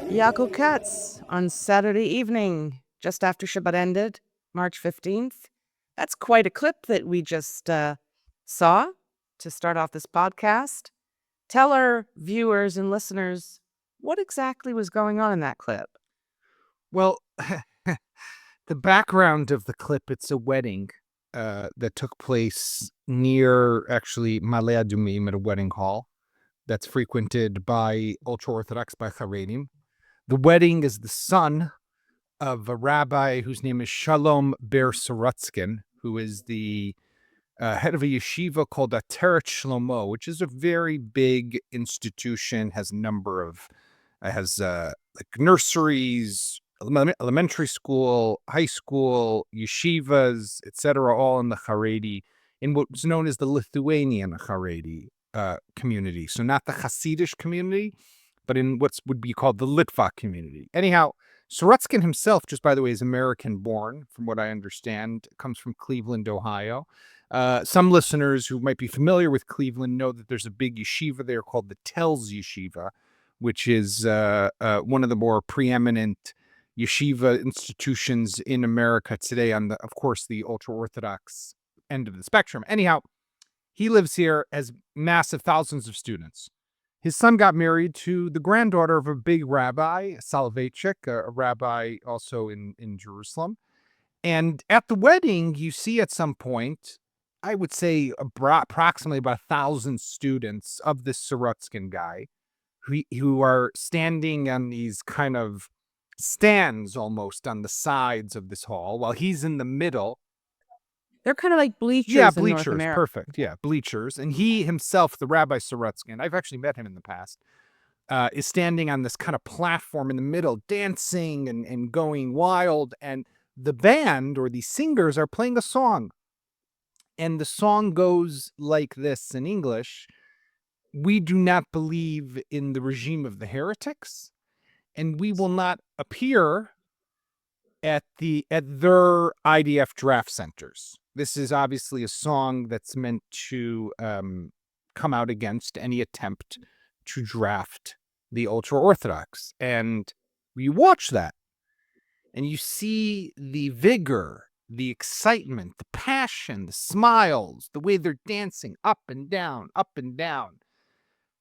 Yaakov Katz on Saturday evening, just after Shabbat ended, March 15th. That's quite a clip that we just saw to start off this podcast. Tell our viewers and listeners what exactly was going on in that clip. Well, the background of the clip, it's a wedding that took place near, actually, Maleh Adumim, at a wedding hall that's frequented by Ultra-orthodox, by Haredim. The wedding is the son of a rabbi whose name is Shalom Ber Sorotskin, who is the head of a yeshiva called Ateret Shlomo, which is a very big institution, has a number of, like nurseries, elementary school, high school, yeshivas, etc., all in the Haredi, in what's known as the Lithuanian Haredi community. So not the Hasidish community, but in what would be called the Litvak community. Anyhow, Sorotskin himself, just by the way, is American-born, from what I understand, comes from Cleveland, Ohio. Some listeners who might be familiar with Cleveland know that there's a big yeshiva there called the Telz Yeshiva, which is one of the more preeminent yeshiva institutions in America today on, of course, the ultra-Orthodox end of the spectrum. Anyhow, he lives here, has massive thousands of students. His son got married to the granddaughter of a big rabbi, Soloveitchik, a rabbi also in Jerusalem. And at the wedding, you see at some point, I would say approximately about 1,000 students of this Sorotskin guy who are standing on these kind of stands almost on the sides of this hall while he's in the middle. They're kind of like bleachers Yeah, in North bleachers. America. Perfect. Yeah, bleachers. And he himself, the Rabbi Sorotskin, I've actually met him in the past, is standing on this kind of platform in the middle, dancing and going wild. And the band or the singers are playing a song. And the song goes like this in English: "We do not believe in the regime of the heretics, and we will not appear at their IDF draft centers." This is obviously a song that's meant to come out against any attempt to draft the ultra-Orthodox. And you watch that, and you see the vigor, the excitement, the passion, the smiles, the way they're dancing up and down, up and down.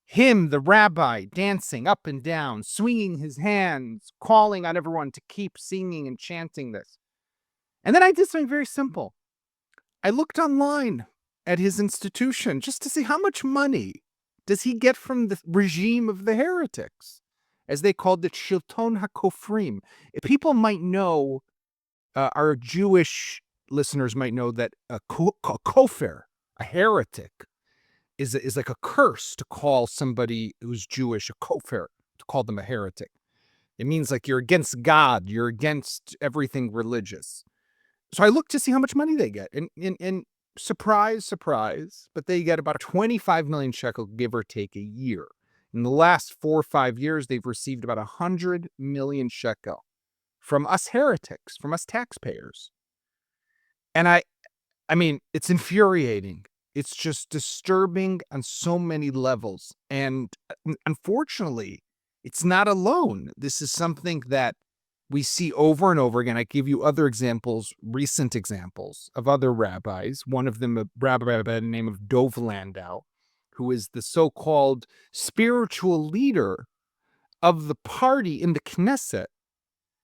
Him, the rabbi, dancing up and down, swinging his hands, calling on everyone to keep singing and chanting this. And then I did something very simple. I looked online at his institution just to see how much money does he get from the regime of the heretics, as they called it, Shilton HaKofrim. If people might know, our Jewish listeners might know that a kofir, a heretic, is like a curse to call somebody who's Jewish a kofir, to call them a heretic. It means like you're against God, you're against everything religious. So I looked to see how much money they get, and surprise, surprise, but they get about 25 million shekel, give or take, a year. In the last 4 or 5 years, they've received about 100 million shekel from us heretics, from us taxpayers. And I mean, it's infuriating. It's just disturbing on so many levels. And unfortunately, it's not alone. This is something that we see over and over again. I give you other examples, recent examples of other rabbis. One of them, a rabbi by the name of Dov Landau, who is the so-called spiritual leader of the party in the Knesset.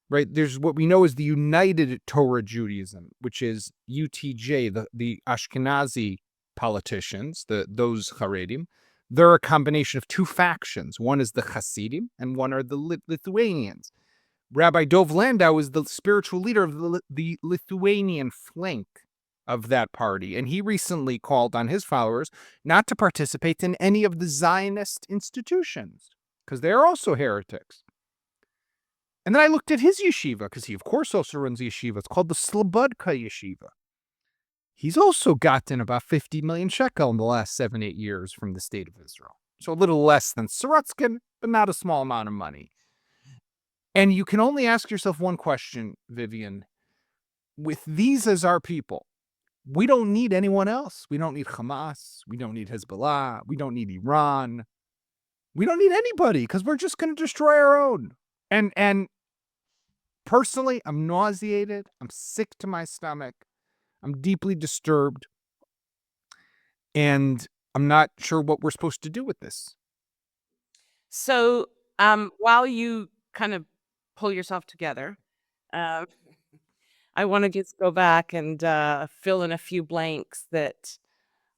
Right, there's what we know as the United Torah Judaism, which is UTJ, the Ashkenazi politicians, those Haredim. They're a combination of two factions. One is the Hasidim, and one are the Lithuanians. Rabbi Dov Landau is the spiritual leader of the Lithuanian flank of that party, and he recently called on his followers not to participate in any of the Zionist institutions, because they're also heretics. And then I looked at his yeshiva, because he, of course, also runs a yeshiva. It's called the Slobodka Yeshiva. He's also gotten about 50 million shekel in the last 7-8 years from the state of Israel. So a little less than Sorotskin, but not a small amount of money. And you can only ask yourself one question, Vivian. With these as our people, we don't need anyone else. We don't need Hamas. We don't need Hezbollah. We don't need Iran. We don't need anybody, because we're just going to destroy our own. And personally, I'm nauseated. I'm sick to my stomach. I'm deeply disturbed. And I'm not sure what we're supposed to do with this. So, while you kind of pull yourself together, uh, I want to just go back and fill in a few blanks that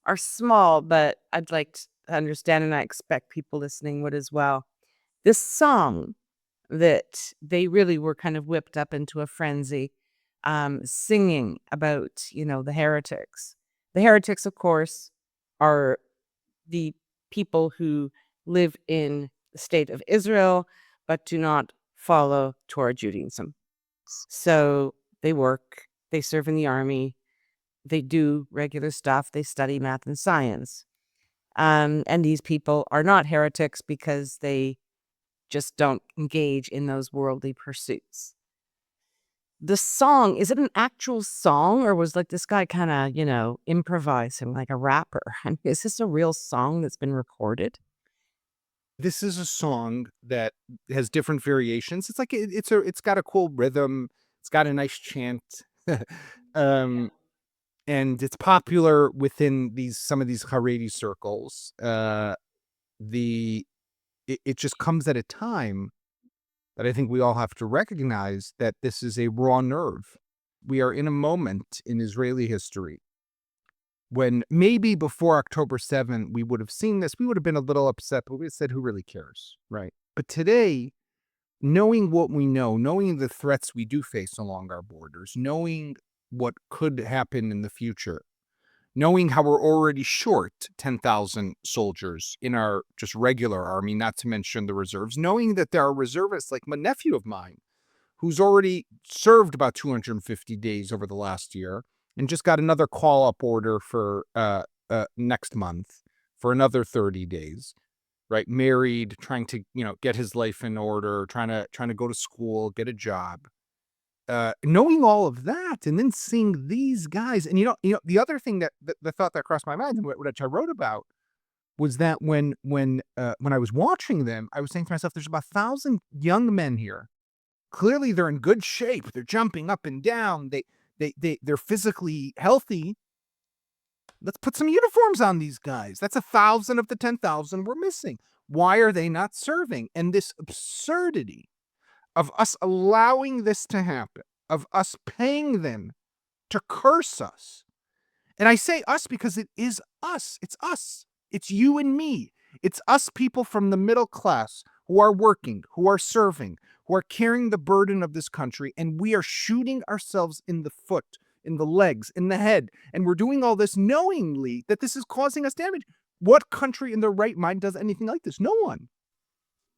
are small, but I'd like to understand, and I expect people listening would as well. This song that they really were kind of whipped up into a frenzy, singing about, the heretics. The heretics, of course, are the people who live in the state of Israel, but do not follow Torah Judaism. So they work, they serve in the army, they do regular stuff, they study math and science. And these people are not heretics because they just don't engage in those worldly pursuits. The song, is it an actual song or was like this guy kind of, improvising like a rapper? I mean, is this a real song that's been recorded? This is a song that has different variations. It's like it's got a cool rhythm. It's got a nice chant. um, and it's popular within some of these Haredi circles. It just comes at a time that I think we all have to recognize that this is a raw nerve. We are in a moment in Israeli history when maybe before October 7th, we would have seen this, we would have been a little upset, but we said, who really cares, right? But today, knowing what we know, knowing the threats we do face along our borders, knowing what could happen in the future, knowing how we're already short 10,000 soldiers in our just regular army, not to mention the reserves, knowing that there are reservists like a nephew of mine who's already served about 250 days over the last year and just got another call-up order for next month for another 30 days, right? Married, trying to, get his life in order, trying to go to school, get a job. Knowing all of that and then seeing these guys, and the other thing that the thought that crossed my mind and which I wrote about was that when I was watching them, I was saying to myself, there's about 1,000 young men here. Clearly, they're in good shape. They're jumping up and down. They're physically healthy. Let's put some uniforms on these guys. That's 1,000 of the 10,000 we're missing. Why are they not serving? And this absurdity of us allowing this to happen, of us paying them to curse us. And I say us because it is us. It's us. It's you and me. It's us people from the middle class who are working, who are serving, who are carrying the burden of this country. And we are shooting ourselves in the foot, in the legs, in the head. And we're doing all this knowingly that this is causing us damage. What country in their right mind does anything like this? No one.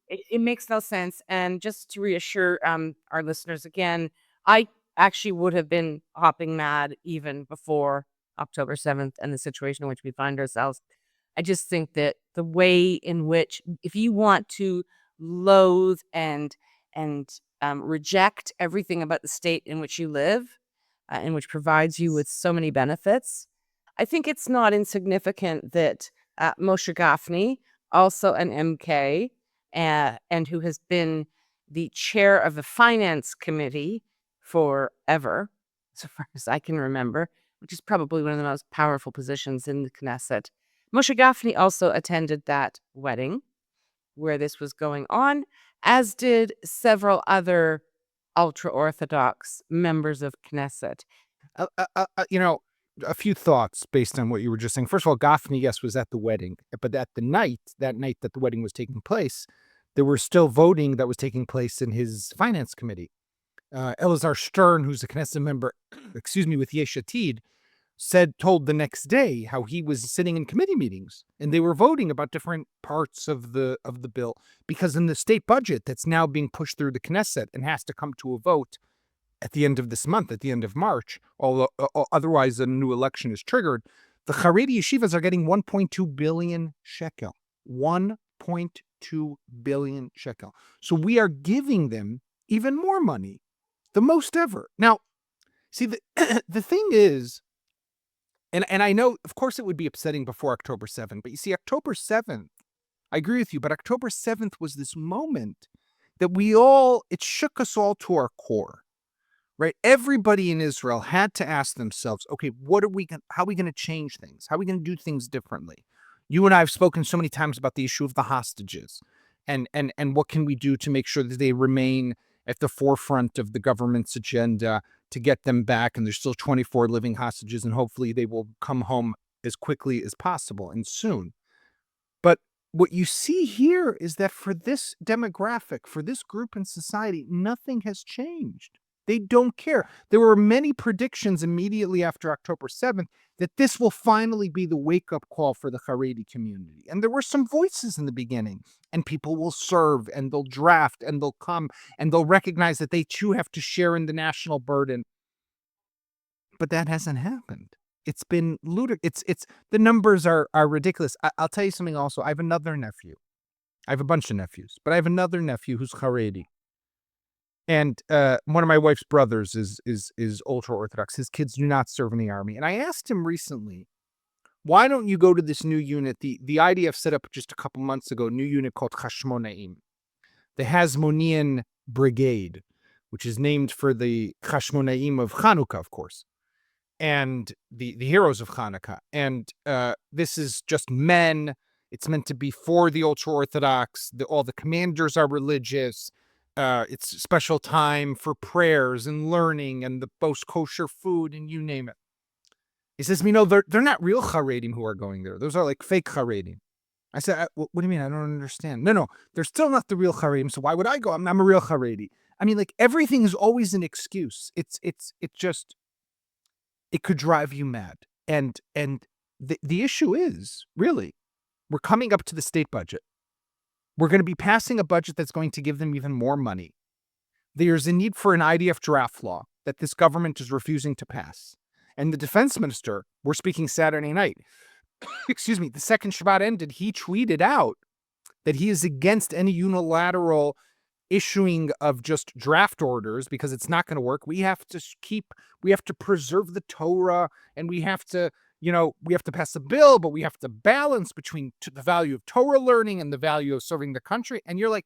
It makes no sense. And just to reassure our listeners again, I actually would have been hopping mad even before October 7th and the situation in which we find ourselves. I just think that the way in which, if you want to loathe and reject everything about the state in which you live, and which provides you with so many benefits, I think it's not insignificant that Moshe Gafni, also an MK, and who has been the chair of the finance committee forever, so far as I can remember, which is probably one of the most powerful positions in the Knesset. Moshe Gafni also attended that wedding where this was going on, as did several other ultra-orthodox members of Knesset. Uh, uh, uh, uh, you know, a few thoughts based on what you were just saying. First of all, Goffney, yes, was at the wedding, but at that night that the wedding was taking place, there was still voting that was taking place in his finance committee. Elazar Stern, who's a Knesset member, excuse me, with Yesh Atid, told the next day how he was sitting in committee meetings and they were voting about different parts of the bill because in the state budget that's now being pushed through the Knesset and has to come to a vote at the end of this month, at the end of March, although otherwise a new election is triggered, the Haredi yeshivas are getting 1.2 billion shekel. 1.2 billion shekel. So we are giving them even more money, the most ever. Now, see, the thing is, and I know, of course, it would be upsetting before October 7th, but you see, October 7th, I agree with you, but October 7th was this moment that it shook us all to our core, right? Everybody in Israel had to ask themselves, okay, how are we going to change things? How are we going to do things differently? You and I have spoken so many times about the issue of the hostages and what can we do to make sure that they remain at the forefront of the government's agenda to get them back. And there's still 24 living hostages, and hopefully they will come home as quickly as possible and soon. But what you see here is that for this demographic, for this group in society, nothing has changed. They don't care. There were many predictions immediately after October 7th that this will finally be the wake-up call for the Haredi community. And there were some voices in the beginning, and people will serve, and they'll draft, and they'll come, and they'll recognize that they too have to share in the national burden. But that hasn't happened. It's been ludicrous. The numbers are ridiculous. I'll tell you something also. I have another nephew. I have a bunch of nephews, but I have another nephew who's Haredi. And one of my wife's brothers is ultra-orthodox. His kids do not serve in the army. And I asked him recently, why don't you go to this new unit? The IDF set up just a couple months ago, a new unit called Hashmonaim, the Hasmonean Brigade, which is named for the Hashmonaim of Hanukkah, of course, and the heroes of Hanukkah. And this is just men. It's meant to be for the ultra-orthodox. All the commanders are religious. It's a special time for prayers and learning and the most kosher food and you name it. He says, they're not real Haredim who are going there. Those are like fake Haredim. I said, what do you mean? I don't understand. No, they're still not the real Haredim. So why would I go? I'm a real Haredi. I mean, like everything is always an excuse. It could drive you mad. And the issue is really, we're coming up to the state budget. We're going to be passing a budget that's going to give them even more money. There's a need for an IDF draft law that this government is refusing to pass. And the defense minister, we're speaking Saturday night, excuse me, the second Shabbat ended, he tweeted out that he is against any unilateral issuing of just draft orders because it's not going to work. We have to preserve the Torah, and we have to pass a bill, but we have to balance between the value of Torah learning and the value of serving the country. And you're like,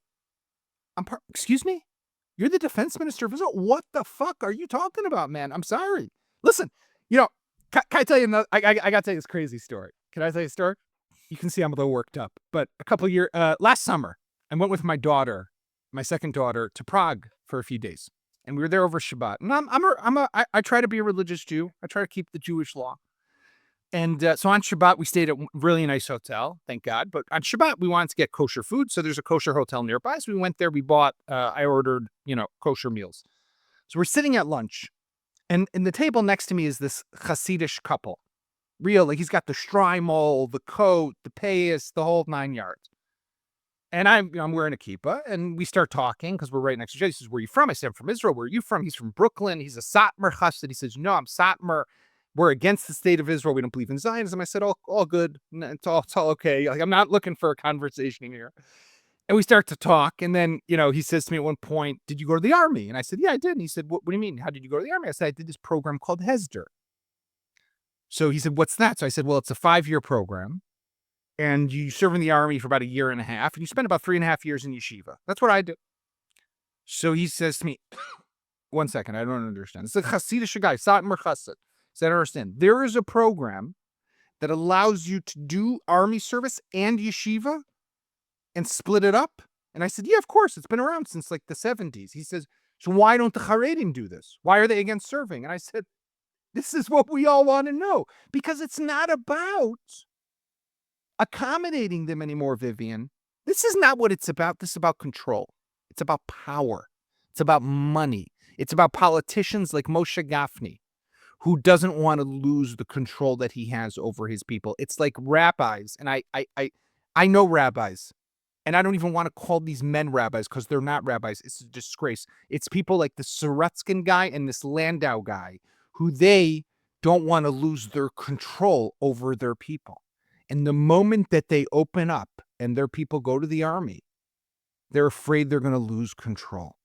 excuse me? You're the defense minister of Israel? What the fuck are you talking about, man? I'm sorry. Listen, can I tell you I got to tell you this crazy story. Can I tell you a story? You can see I'm a little worked up. But a couple of years, last summer, I went with my daughter, my second daughter, to Prague for a few days. And we were there over Shabbat. And I try to be a religious Jew. I try to keep the Jewish law. And so on Shabbat, we stayed at a really nice hotel, thank God. But on Shabbat, we wanted to get kosher food. So there's a kosher hotel nearby. So we went there. We bought, I ordered, kosher meals. So we're sitting at lunch. And the table next to me is this Hasidish couple. Real, like he's got the shtreimel, the coat, the payas, the whole 9 yards. And I'm wearing a kippah, and we start talking because we're right next to each other. He says, where are you from? I said, I'm from Israel. Where are you from? He's from Brooklyn. He's a Satmar Chassid. He says, no, I'm Satmar. We're against the state of Israel. We don't believe in Zionism. I said, all good. It's all okay. Like, I'm not looking for a conversation here. And we start to talk. And then, he says to me at one point, did you go to the army? And I said, yeah, I did. And he said, what do you mean? How did you go to the army? I said, I did this program called Hesder. So he said, what's that? So I said, well, it's a 5-year program. And you serve in the army for about 1.5 years. And you spend about 3.5 years in yeshiva. That's what I do. So he says to me, one second, I don't understand. It's a Hasidic guy, Satmar Chassid. So I don't understand. There is a program that allows you to do army service and yeshiva and split it up. And I said, yeah, of course. It's been around since like the 70s. He says, so why don't the Haredim do this? Why are they against serving? And I said, this is what we all want to know. Because it's not about accommodating them anymore, Vivian. This is not what it's about. This is about control. It's about power. It's about money. It's about politicians like Moshe Gafni, who doesn't want to lose the control that he has over his people. It's like rabbis, and I know rabbis, and I don't even want to call these men rabbis because they're not rabbis. It's a disgrace. It's people like the Sorotskin guy and this Landau guy who they don't want to lose their control over their people. And the moment that they open up and their people go to the army, they're afraid they're going to lose control.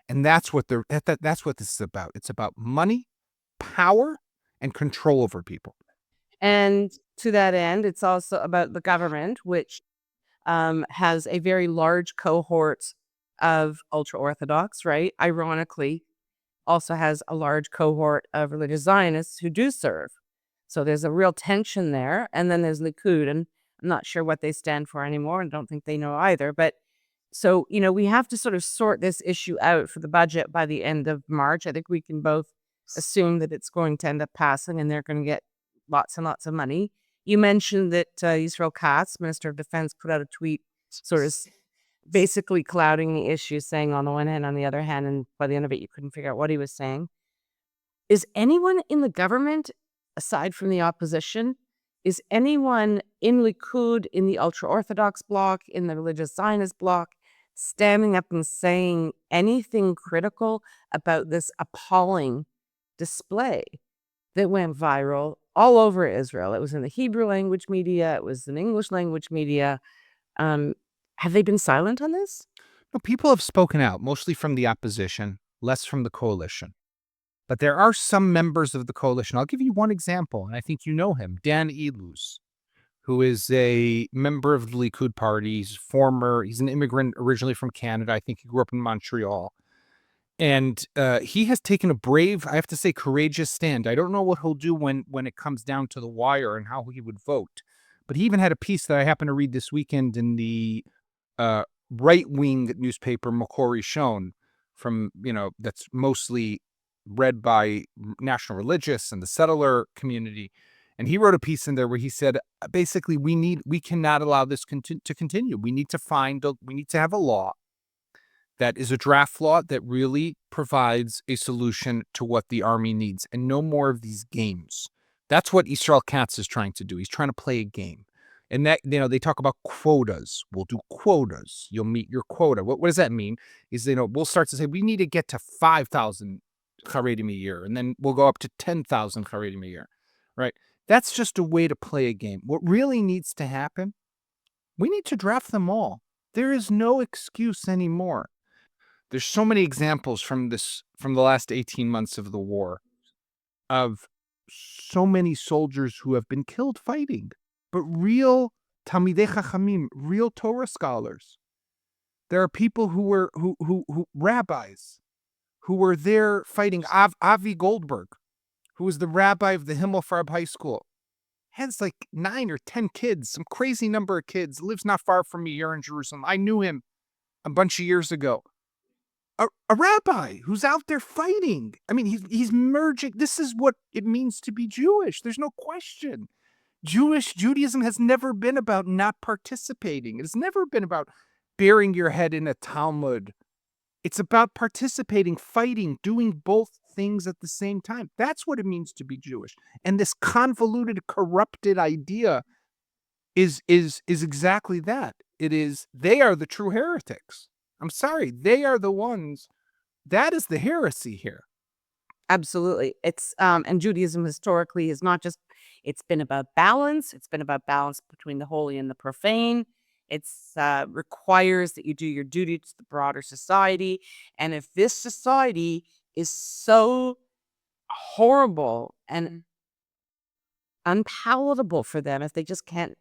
And that's what that's what this is about. It's about money, power, and control over people. And to that end, it's also about the government, which has a very large cohort of ultra-orthodox, right, ironically, also has a large cohort of religious Zionists who do serve. So there's a real tension there. And then there's Likud, and I'm not sure what they stand for anymore, and don't think they know either. But so, we have to sort of sort this issue out for the budget by the end of March. I think we can both assume that it's going to end up passing and they're going to get lots and lots of money. You mentioned that Israel Katz, Minister of Defense, put out a tweet sort of basically clouding the issue, saying on the one hand, on the other hand, and by the end of it, you couldn't figure out what he was saying. Is anyone in the government, aside from the opposition, is anyone in Likud, in the ultra-Orthodox bloc, in the religious Zionist bloc, standing up and saying anything critical about this appalling display that went viral all over Israel? It was in the Hebrew language media. It was in English language media. Have they been silent on this? No, people have spoken out, mostly from the opposition, less from the coalition. But there are some members of the coalition. I'll give you one example, and I think you know him, Dan Iluz, who is a member of the Likud party. He's an immigrant originally from Canada. I think he grew up in Montreal. And he has taken a brave, I have to say, courageous stand. I don't know what he'll do when it comes down to the wire and how he would vote. But he even had a piece that I happened to read this weekend in the right-wing newspaper Makori Shon, from, that's mostly read by national religious and the settler community. And he wrote a piece in there where he said, basically, we cannot allow this to continue. We need to have a law that is a draft law that really provides a solution to what the army needs, and no more of these games. That's what Israel Katz is trying to do. He's trying to play a game. And that, they talk about quotas. We'll do quotas. You'll meet your quota. What does that mean? Is, we'll start to say, we need to get to 5,000 Haredim a year, and then we'll go up to 10,000 Haredim a year, right? That's just a way to play a game. What really needs to happen, we need to draft them all. There is no excuse anymore. There's so many examples from the last 18 months of the war, of so many soldiers who have been killed fighting, but real Talmidei Chachamim, real Torah scholars. There are people who rabbis, who were there fighting. Avi Goldberg, who was the rabbi of the Himmelfarb High School, has like 9 or 10 kids, some crazy number of kids, lives not far from me here in Jerusalem. I knew him a bunch of years ago. A rabbi who's out there fighting. I mean, he's merging. This is what it means to be Jewish. There's no question. Judaism has never been about not participating. It's never been about burying your head in a Talmud. It's about participating, fighting, doing both things at the same time. That's what it means to be Jewish. And this convoluted, corrupted idea is exactly that. They are the true heretics. I'm sorry, they are the ones. That is the heresy here. Absolutely. It's and Judaism historically is not just, it's been about balance. It's been about balance between the holy and the profane. It's requires that you do your duty to the broader society. And if this society is so horrible and unpalatable for them, if they just can't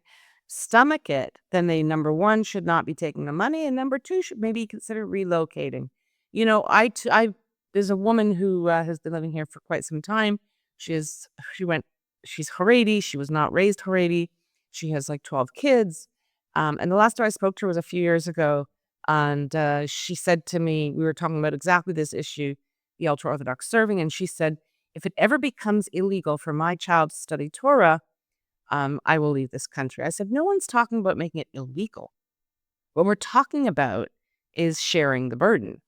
stomach it, then they, number one, should not be taking the money, and number two, should maybe consider relocating. There's a woman who has been living here for quite some time. She's Haredi. She was not raised Haredi. She has like 12 kids. And the last time I spoke to her was a few years ago. And she said to me, we were talking about exactly this issue, the ultra-Orthodox serving. And she said, if it ever becomes illegal for my child to study Torah, I will leave this country. I said, no one's talking about making it illegal. What we're talking about is sharing the burden.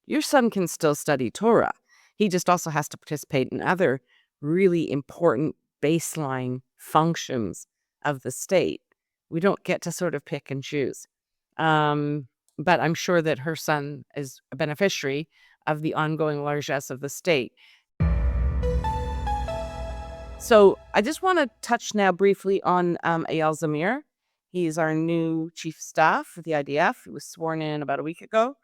Your son can still study Torah. He just also has to participate in other really important baseline functions of the state. We don't get to sort of pick and choose. But I'm sure that her son is a beneficiary of the ongoing largesse of the state. So I just want to touch now briefly on Eyal Zamir. He's our new chief of staff for the IDF. He was sworn in about a week ago.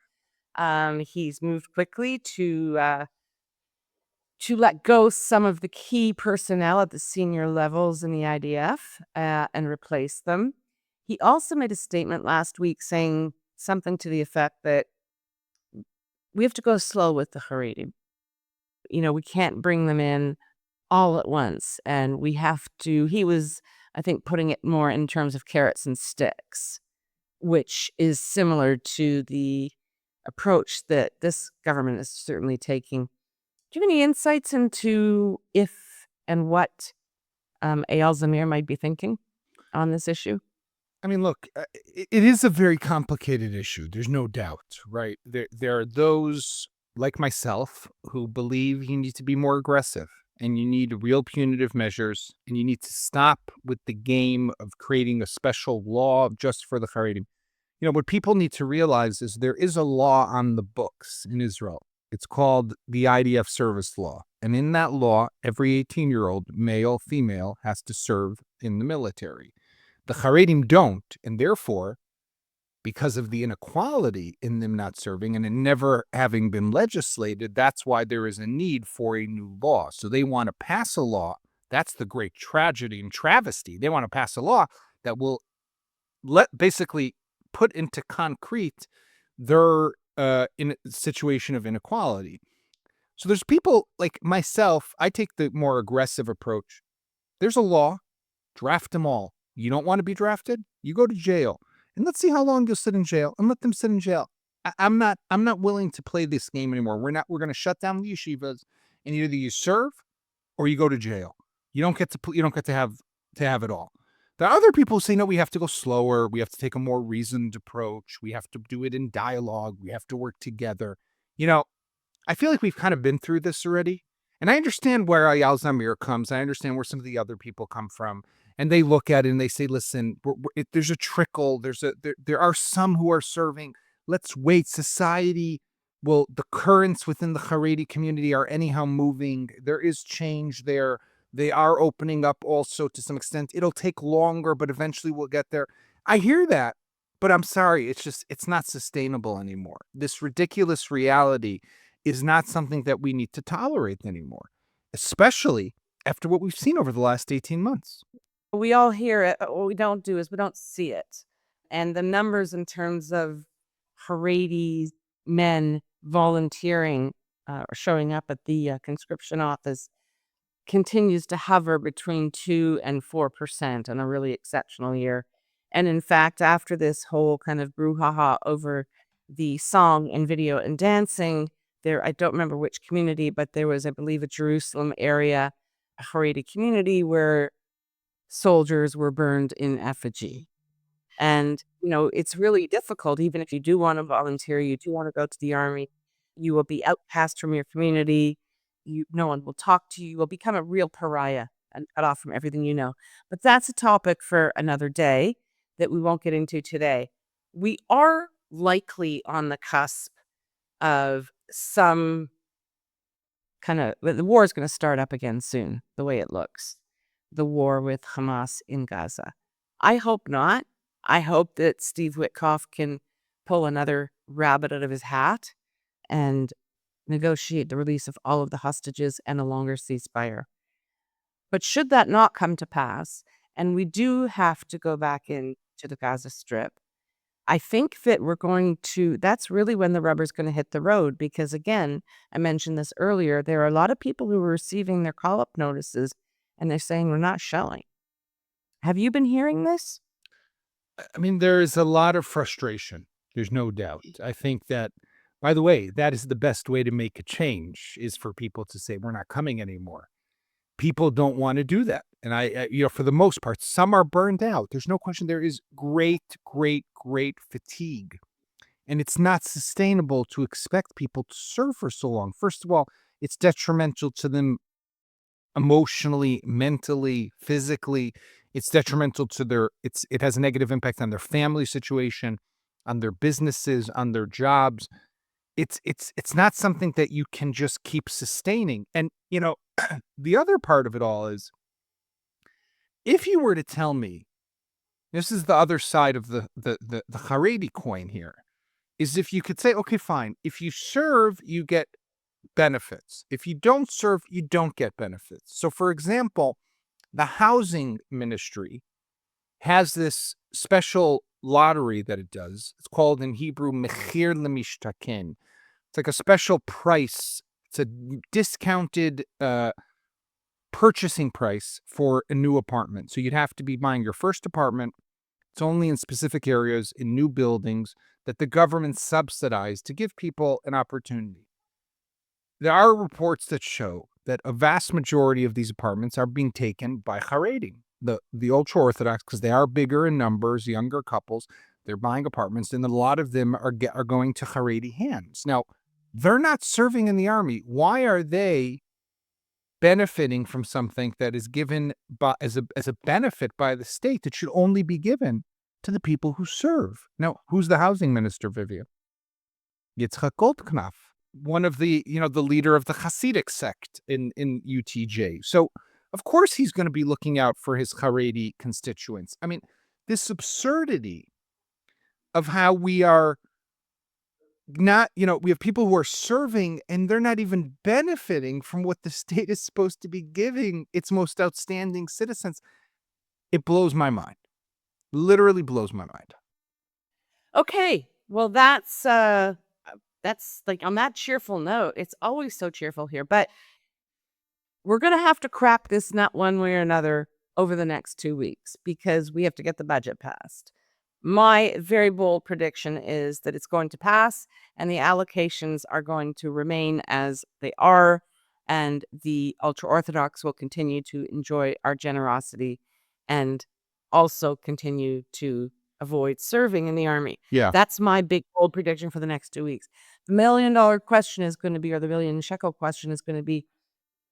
He's moved quickly to let go some of the key personnel at the senior levels in the IDF and replace them. He also made a statement last week saying something to the effect that we have to go slow with the Haredi. We can't bring them in all at once. And we have to, he was, I think, putting it more in terms of carrots and sticks, which is similar to the approach that this government is certainly taking. Do you have any insights into if and what Eyal Zamir might be thinking on this issue? I mean, look, it is a very complicated issue. There's no doubt, right? There are those like myself who believe you need to be more aggressive and you need real punitive measures and you need to stop with the game of creating a special law just for the Haredi. What people need to realize is there is a law on the books in Israel. It's called the IDF service law. And in that law, every 18-year-old, male, female, has to serve in the military. The Haredim don't, and therefore, because of the inequality in them not serving and it never having been legislated, that's why there is a need for a new law. So they want to pass a law. That's the great tragedy and travesty. They want to pass a law that will basically put into concrete their in a situation of inequality. So there's people like myself, I take the more aggressive approach. There's a law, draft them all. You don't want to be drafted? You go to jail. And let's see how long you'll sit in jail and let them sit in jail. I'm not willing to play this game anymore. We're going to shut down the yeshivas and either you serve or you go to jail. You don't get to have it all. There are other people who say, no, we have to go slower. We have to take a more reasoned approach. We have to do it in dialogue. We have to work together. I feel like we've kind of been through this already. And I understand where Eyal Zamir comes. I understand where some of the other people come from. And they look at it and they say, listen, there's a trickle. There are some who are serving. Let's wait. Society, the currents within the Haredi community are anyhow moving. There is change there. They are opening up also to some extent. It'll take longer, but eventually we'll get there. I hear that, but I'm sorry. It's not sustainable anymore. This ridiculous reality is not something that we need to tolerate anymore, especially after what we've seen over the last 18 months. We all hear it, but what we don't do is we don't see it. And the numbers in terms of Haredi men volunteering or showing up at the conscription office continues to hover between 2 and 4% in a really exceptional year. And in fact, after this whole kind of brouhaha over the song and video and dancing, I don't remember which community, but there was, I believe, a Jerusalem area, a Haredi community where soldiers were burned in effigy. And, it's really difficult, even if you do want to volunteer, you do want to go to the army, you will be outcast from your community. No one will talk to you. You will become a real pariah and cut off from everything you know. But that's a topic for another day that we won't get into today. We are likely on the cusp of some the war is going to start up again soon, the way it looks. The war with Hamas in Gaza. I hope not. I hope that Steve Witkoff can pull another rabbit out of his hat and negotiate the release of all of the hostages and a longer ceasefire. But should that not come to pass, and we do have to go back into the Gaza Strip, I think that that's really when the rubber's going to hit the road, because again, I mentioned this earlier, there are a lot of people who are receiving their call-up notices and they're saying we're not showing. Have you been hearing this? I mean, there is a lot of frustration. There's no doubt. I think that, by the way, that is the best way to make a change is for people to say, we're not coming anymore. People don't want to do that. And for the most part, some are burned out. There's no question. There is great, great, great fatigue. And it's not sustainable to expect people to serve for so long. First of all, it's detrimental to them emotionally, mentally, physically. It's detrimental to it has a negative impact on their family situation, on their businesses, on their jobs. It's not something that you can just keep sustaining. And, the other part of it all is, if you were to tell me, this is the other side of the Haredi coin here, is if you could say, okay, fine, if you serve, you get benefits. If you don't serve, you don't get benefits. So, for example, the housing ministry has this special lottery that it does. It's called in Hebrew Mechir Lemishtaken, It's like a special price. It's a discounted purchasing price for a new apartment. So you'd have to be buying your first apartment. It's only in specific areas in new buildings that the government subsidized to give people an opportunity. There are reports that show that a vast majority of these apartments are being taken by Haredi, the ultra-orthodox, because they are bigger in numbers, younger couples. They're buying apartments, and a lot of them are going to Haredi hands. Now, they're not serving in the army. Why are they benefiting from something that is given as a benefit by the state that should only be given to the people who serve? Now, who's the housing minister, Vivian? Yitzchak Goldknopf, one of the leader of the Hasidic sect in UTJ. So, of course, he's going to be looking out for his Haredi constituents. I mean, this absurdity of how we are not, we have people who are serving and they're not even benefiting from what the state is supposed to be giving its most outstanding citizens. It blows my mind. Literally blows my mind. Okay, well, that's like on that cheerful note. It's always so cheerful here, but we're going to have to crack this nut one way or another over the next 2 weeks because we have to get the budget passed. My very bold prediction is that it's going to pass and the allocations are going to remain as they are, and the ultra-orthodox will continue to enjoy our generosity and also continue to avoid serving in the army. Yeah. That's my big bold prediction for the next 2 weeks. The $1 million question is going to be, or the million shekel question is going to be,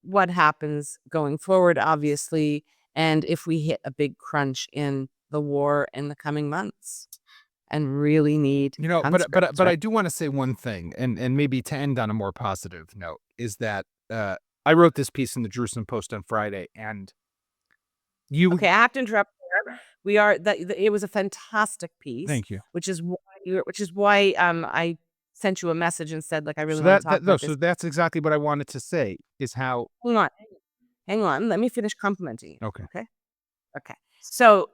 what happens going forward, obviously, and if we hit a big crunch in the war in the coming months and really need but I do want to say one thing, and maybe to end on a more positive note, is that I wrote this piece in the Jerusalem Post on Friday, and okay, I have to interrupt there. It was a fantastic piece. Thank you. Which is why I sent you a message and said, like, I really want to talk about this. So that's exactly what I wanted to say, is how... Hang on. Let me finish complimenting you. Okay. Okay. So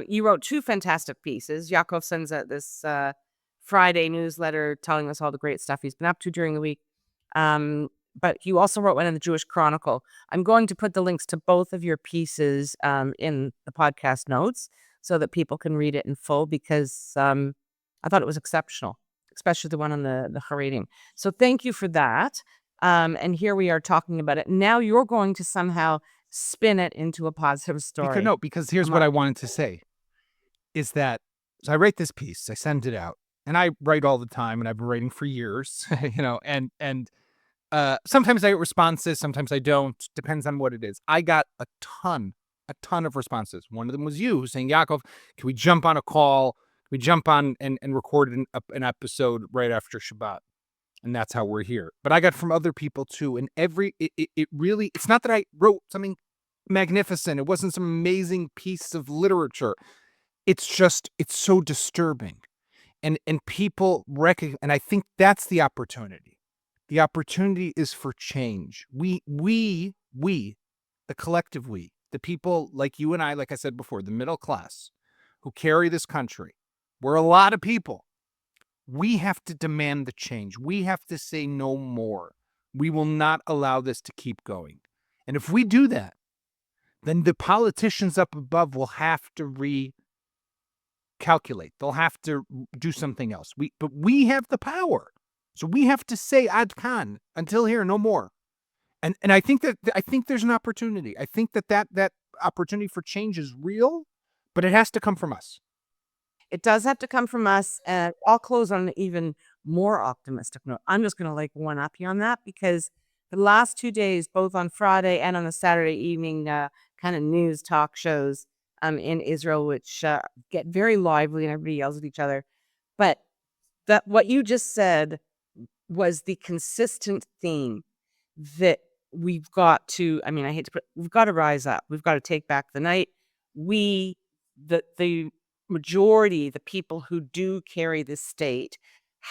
you wrote 2 fantastic pieces. Yaakov sends out this Friday newsletter telling us all the great stuff he's been up to during the week. But you also wrote one in the Jewish Chronicle. I'm going to put the links to both of your pieces in the podcast notes so that people can read it in full, because I thought it was exceptional, especially the one on the Haredim. So thank you for that. And here we are talking about it. Now you're going to somehow spin it into a positive story. Because here's what I wanted to say, is that, so I write this piece, I send it out, and I write all the time, and I've been writing for years, and sometimes I get responses, sometimes I don't, depends on what it is. I got a ton of responses. One of them was you saying, Yaakov, can we jump on a call? Can we jump on and record an episode right after Shabbat? And that's how we're here. But I got from other people too. And it really, it's not that I wrote something magnificent. It wasn't some amazing piece of literature. It's just, it's so disturbing. And people recognize, and I think that's the opportunity. The opportunity is for change. We, the collective we, the people like you and I, like I said before, the middle class who carry this country, we're a lot of people. We have to demand the change. We have to say no more. We will not allow this to keep going. And if we do that, then the politicians up above will have to recalculate. They'll have to do something else. But we have the power. So we have to say ad kan, until here, no more. And I think there's an opportunity. I think that opportunity for change is real, but it has to come from us. It does have to come from us. And I'll close on an even more optimistic note. I'm just going to one up you on that, because the last 2 days, both on Friday and on a Saturday evening, kind of news talk shows in Israel, which get very lively and everybody yells at each other. But what you just said was the consistent theme that we've got to, we've got to rise up. We've got to take back the night. The majority, the people who do carry the state,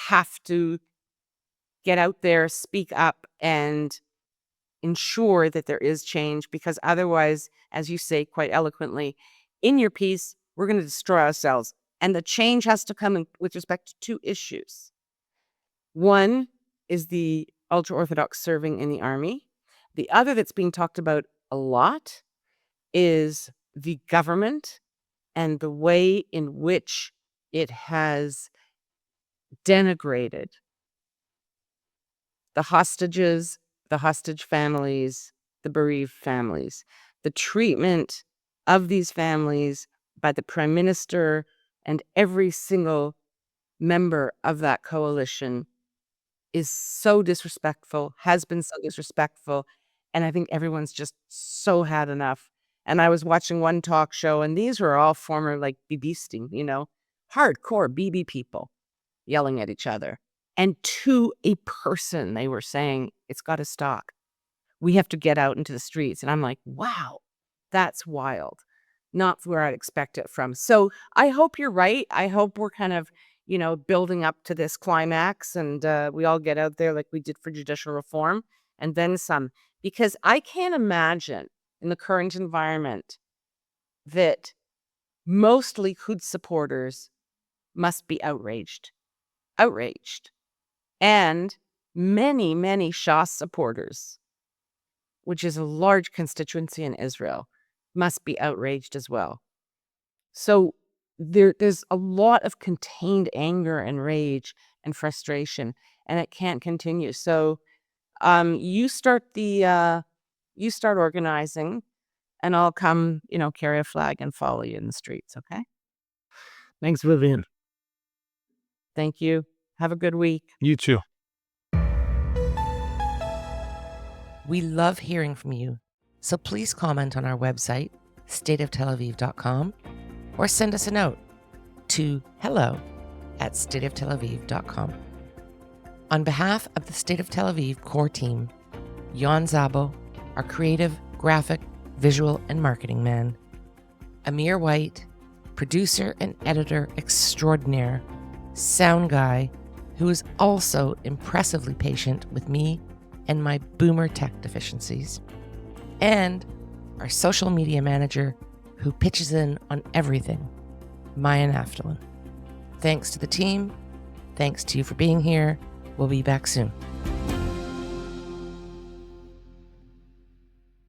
have to get out there, speak up, and ensure that there is change, because otherwise, as you say quite eloquently in your piece, we're going to destroy ourselves. And the change has to come with respect to 2 issues. One is the ultra-orthodox serving in the army. The other that's being talked about a lot is the government and the way in which it has denigrated the hostages, the hostage families, the bereaved families. The treatment of these families by the prime minister and every single member of that coalition is so disrespectful, has been so disrespectful, and I think everyone's just so had enough. And I was watching one talk show, and these were all former, like, BB-sting, hardcore BB people yelling at each other. And to a person, they were saying, "It's gotta stop. We have to get out into the streets." And I'm like, wow, that's wild. Not where I'd expect it from. So I hope you're right. I hope we're kind of, building up to this climax and we all get out there like we did for judicial reform and then some. Because I can't imagine in the current environment that most Likud supporters must be outraged. And many, many Shas supporters, which is a large constituency in Israel, must be outraged as well. So there's a lot of contained anger and rage and frustration, and it can't continue. So you start organizing, and I'll come, carry a flag and follow you in the streets, okay? Thanks, Vivian. Thank you. Have a good week. You too. We love hearing from you, so please comment on our website, stateoftelaviv.com, or send us a note to hello@stateoftelaviv.com. On behalf of the State of Tel Aviv core team, Jan Zabo, our creative, graphic, visual, and marketing man, Amir White, producer and editor extraordinaire, sound guy, who is also impressively patient with me and my boomer tech deficiencies, and our social media manager who pitches in on everything, Maya Naftalin. Thanks to the team. Thanks to you for being here. We'll be back soon.